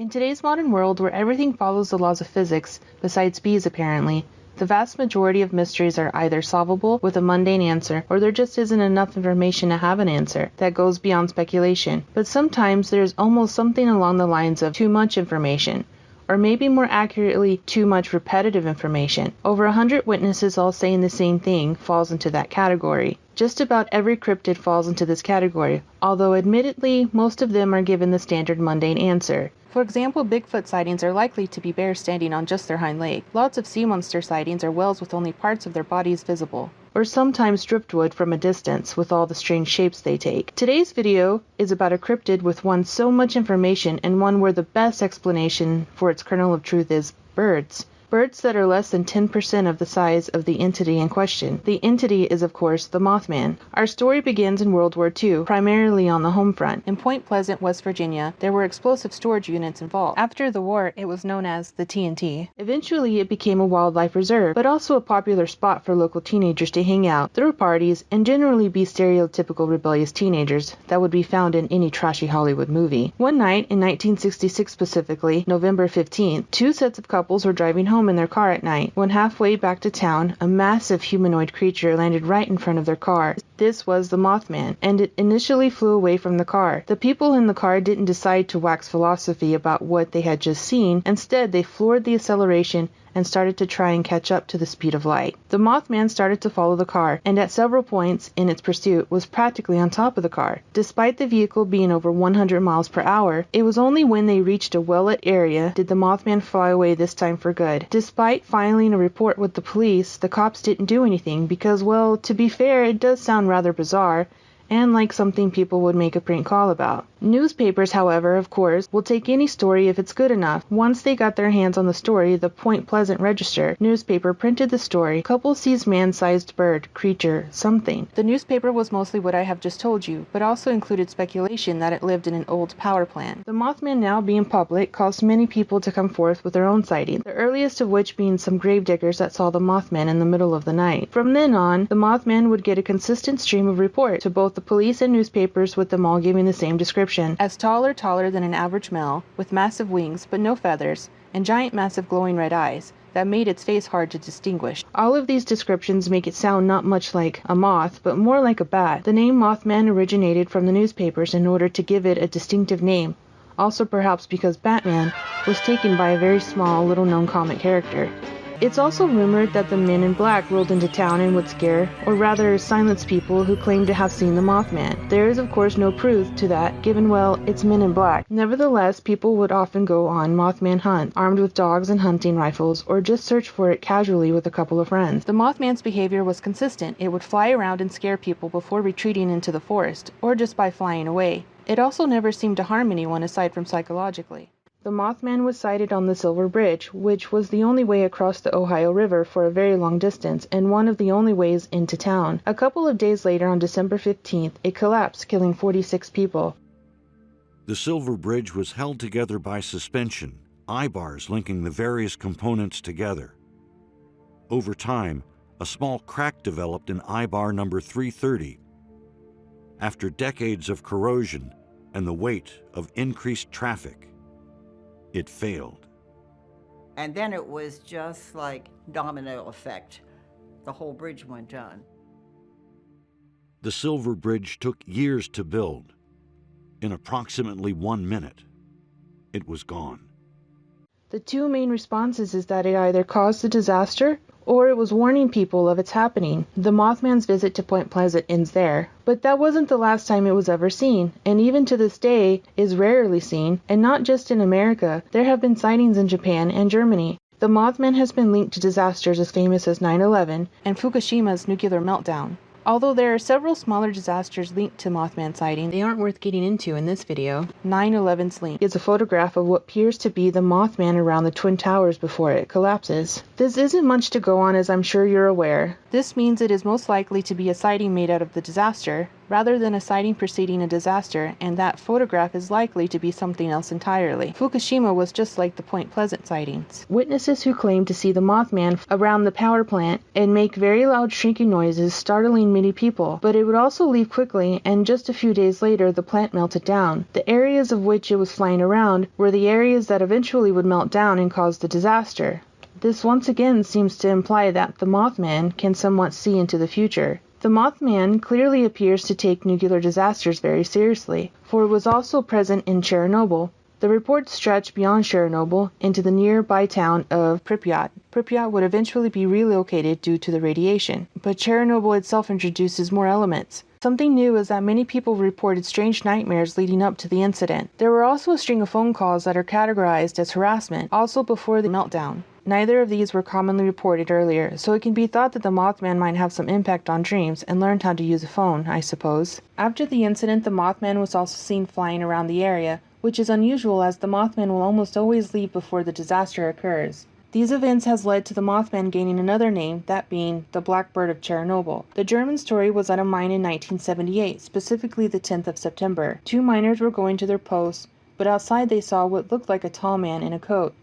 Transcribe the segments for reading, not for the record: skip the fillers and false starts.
In today's modern world, where everything follows the laws of physics, besides bees apparently, the vast majority of mysteries are either solvable with a mundane answer, or there just isn't enough information to have an answer that goes beyond speculation. But sometimes there's almost something along the lines of too much information, or maybe more accurately, too much repetitive information. Over 100 witnesses all saying the same thing falls into that category. Just about every cryptid falls into this category, although admittedly, most of them are given the standard mundane answer. For example, Bigfoot sightings are likely to be bears standing on just their hind leg. Lots of sea monster sightings are whales with only parts of their bodies visible, or sometimes driftwood from a distance with all the strange shapes they take. Today's video is about a cryptid with one so much information and one where the best explanation for its kernel of truth is birds. Birds that are less than 10% of the size of the entity in question. The entity is, of course, the Mothman. Our story begins in World War II, primarily on the home front. In Point Pleasant, West Virginia, there were explosive storage units involved. After the war, it was known as the TNT. Eventually, it became a wildlife reserve, but also a popular spot for local teenagers to hang out, throw parties, and generally be stereotypical rebellious teenagers that would be found in any trashy Hollywood movie. One night, in 1966 specifically, November 15th, two sets of couples were driving home in their car at night. When halfway back to town, a massive humanoid creature landed right in front of their car. This was the Mothman, and it initially flew away from the car. The people in the car didn't decide to wax philosophy about what they had just seen. Instead, they floored the acceleration and started to try and catch up to the speed of light. The Mothman started to follow the car, and at several points in its pursuit was practically on top of the car. Despite the vehicle being over 100 miles per hour, it was only when they reached a well-lit area did the Mothman fly away, this time for good. Despite filing a report with the police, the cops didn't do anything because, well, to be fair, it does sound rather bizarre, and like something people would make a prank call about. Newspapers, however, of course, will take any story if it's good enough. Once they got their hands on the story, the Point Pleasant Register newspaper printed the story, couple sees man-sized bird, creature, something. The newspaper was mostly what I have just told you, but also included speculation that it lived in an old power plant. The Mothman now being public caused many people to come forth with their own sightings, the earliest of which being some gravediggers that saw the Mothman in the middle of the night. From then on, the Mothman would get a consistent stream of reports to both the police and newspapers, with them all giving the same description. As taller than an average male, with massive wings but no feathers, and giant massive glowing red eyes that made its face hard to distinguish. All of these descriptions make it sound not much like a moth, but more like a bat. The name Mothman originated from the newspapers in order to give it a distinctive name, also perhaps because Batman was taken by a very small, little-known comic character. It's also rumored that the men in black rolled into town and would scare, or rather silence, people who claimed to have seen the Mothman. There is of course no proof to that, given, well, it's men in black. Nevertheless, people would often go on Mothman hunt, armed with dogs and hunting rifles, or just search for it casually with a couple of friends. The Mothman's behavior was consistent. It would fly around and scare people before retreating into the forest, or just by flying away. It also never seemed to harm anyone aside from psychologically. The Mothman was sighted on the Silver Bridge, which was the only way across the Ohio River for a very long distance, and one of the only ways into town. A couple of days later, on December 15th, it collapsed, killing 46 people. The Silver Bridge was held together by suspension, eye-bars linking the various components together. Over time, a small crack developed in eye-bar number 330. After decades of corrosion and the weight of increased traffic, it failed. And then it was just like domino effect. The whole bridge went down. The Silver Bridge took years to build. In approximately 1 minute, it was gone. The two main responses is that it either caused the disaster or it was warning people of its happening. The Mothman's visit to Point Pleasant ends there, but that wasn't the last time it was ever seen, and even to this day is rarely seen, and not just in America. There have been sightings in Japan and Germany. The Mothman has been linked to disasters as famous as 9/11 and Fukushima's nuclear meltdown. Although there are several smaller disasters linked to Mothman sighting, they aren't worth getting into in this video. 9/11's link is a photograph of what appears to be the Mothman around the Twin Towers before it collapses. This isn't much to go on, as I'm sure you're aware. This means it is most likely to be a sighting made out of the disaster, rather than a sighting preceding a disaster, and that photograph is likely to be something else entirely. Fukushima was just like the Point Pleasant sightings. Witnesses who claimed to see the Mothman around the power plant and make very loud shrieking noises, startling many people, but it would also leave quickly, and just a few days later the plant melted down. The areas of which it was flying around were the areas that eventually would melt down and cause the disaster. This once again seems to imply that the Mothman can somewhat see into the future. The Mothman clearly appears to take nuclear disasters very seriously, for it was also present in Chernobyl. The reports stretch beyond Chernobyl into the nearby town of Pripyat. Pripyat would eventually be relocated due to the radiation, but Chernobyl itself introduces more elements. Something new is that many people reported strange nightmares leading up to the incident. There were also a string of phone calls that are categorized as harassment, also before the meltdown. Neither of these were commonly reported earlier, so it can be thought that the Mothman might have some impact on dreams and learned how to use a phone, I suppose. After the incident, the Mothman was also seen flying around the area, which is unusual as the Mothman will almost always leave before the disaster occurs. These events has led to the Mothman gaining another name, that being the Blackbird of Chernobyl. The German story was at a mine in 1978, specifically the 10th of September. Two miners were going to their posts, but outside they saw what looked like a tall man in a coat.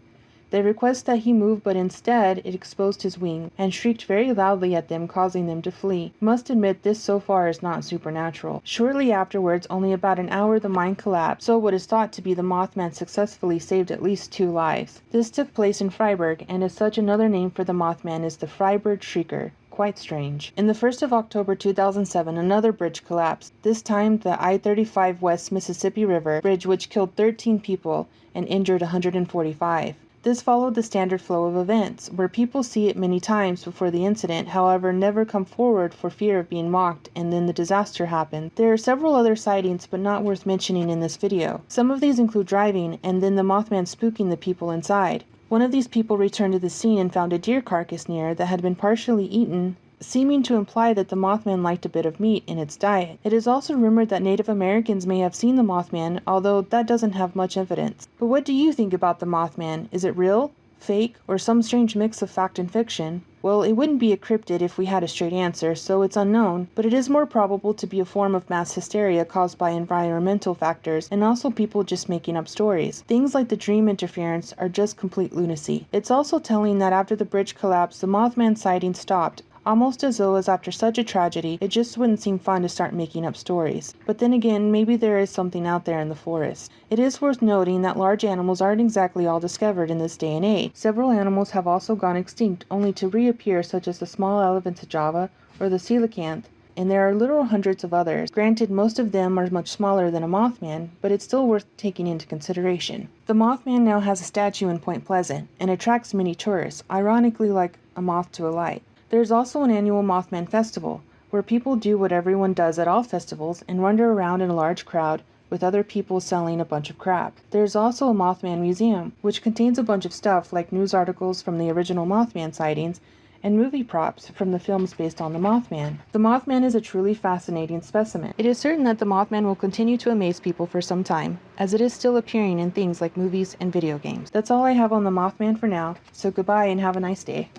They requested that he move, but instead it exposed his wing and shrieked very loudly at them, causing them to flee. Must admit this so far is not supernatural. Shortly afterwards, only about an hour, the mine collapsed, so what is thought to be the Mothman successfully saved at least 2 lives. This took place in Freiburg, and as such another name for the Mothman is the Freiburg Shrieker. Quite strange. In the 1st of October 2007, another bridge collapsed, this time the I-35 West Mississippi River bridge, which killed 13 people and injured 145. This followed the standard flow of events, where people see it many times before the incident, however never come forward for fear of being mocked, and then the disaster happened. There are several other sightings, but not worth mentioning in this video. Some of these include driving, and then the Mothman spooking the people inside. One of these people returned to the scene and found a deer carcass near that had been partially eaten, seeming to imply that the Mothman liked a bit of meat in its diet. It is also rumored that Native Americans may have seen the Mothman, although that doesn't have much evidence. But what do you think about the Mothman? Is it real, fake, or some strange mix of fact and fiction? Well, it wouldn't be a cryptid if we had a straight answer, so it's unknown, but it is more probable to be a form of mass hysteria caused by environmental factors and also people just making up stories. Things like the dream interference are just complete lunacy. It's also telling that after the bridge collapsed, the Mothman sighting stopped, almost as though as after such a tragedy, it just wouldn't seem fun to start making up stories. But then again, maybe there is something out there in the forest. It is worth noting that large animals aren't exactly all discovered in this day and age. Several animals have also gone extinct, only to reappear, such as the small elephants of Java or the coelacanth, and there are literal hundreds of others. Granted, most of them are much smaller than a Mothman, but it's still worth taking into consideration. The Mothman now has a statue in Point Pleasant, and attracts many tourists, ironically like a moth to a light. There's also an annual Mothman festival, where people do what everyone does at all festivals and wander around in a large crowd with other people selling a bunch of crap. There's also a Mothman museum, which contains a bunch of stuff like news articles from the original Mothman sightings and movie props from the films based on the Mothman. The Mothman is a truly fascinating specimen. It is certain that the Mothman will continue to amaze people for some time, as it is still appearing in things like movies and video games. That's all I have on the Mothman for now, so goodbye and have a nice day.